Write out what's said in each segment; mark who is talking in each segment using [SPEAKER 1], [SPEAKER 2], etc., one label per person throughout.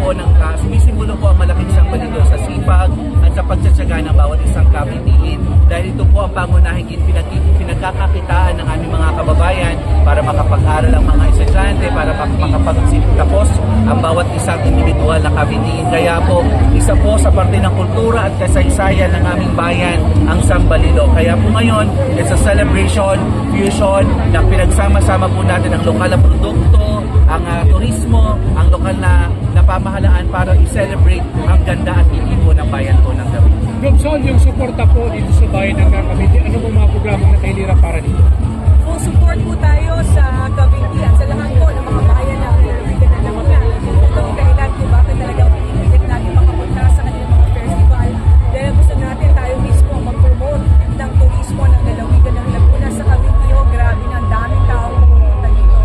[SPEAKER 1] po sumisimulo po ang malaking Sambalilo sa sipag at sa pagtsatsaga ng bawat isang kabindiin. Dahil ito po ang pangunahing pinagkakakitaan ng aming mga kababayan para makapag-aral ang mga estudyante, para makapagtapos ang bawat isang individual na kabindiin. Kaya po, isa po sa parte ng kultura at kasaysayan ng aming bayan ang Sambalilo. Kaya po ngayon, it's a celebration, fusion, na pinagsama-sama po natin ang lokal na produkto, ang turismo, ang lokal na pamahalaan para i-celebrate ang ganda at hindi po ng bayan po ng Cavite.
[SPEAKER 2] Gobson, yung suporta po dito sa bayan ng Cavite, ano po mga programang nakailira para dito?
[SPEAKER 3] Full support po tayo sa Cavite at sa lahat po ng mga bayan na pinagbigan na Laguna. Ito ang dahilan kung bakit talaga pinipilit natin makapunta sa kanilang mga festival. Dahil gusto natin tayo mismo mag-promote ng turismo ng lalawigan ng Laguna sa Cavite. Grabe na, ang daming tao pumunta dito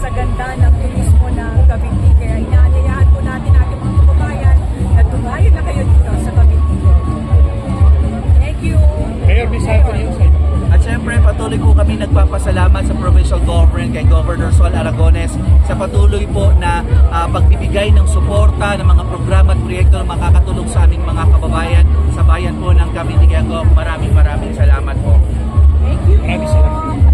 [SPEAKER 3] sa ganda ng turismo ng Cavite. Kaya inaanyayahan po natin ating mga kababayan na tumayo na kayo dito sa Cavite. Thank you!
[SPEAKER 2] Mayor Bisanto niyo sa inyo.
[SPEAKER 1] At syempre, patuloy po kami nagpapasalamat sa provincial government kay Governor Sol Aragones sa patuloy po na pagbibigay ng suporta ng mga programa at proyekto na makakatulong sa aming mga kababayan sa bayan po ng Cavite. Kaya maraming salamat po.
[SPEAKER 3] Thank you!
[SPEAKER 2] Maraming salamat.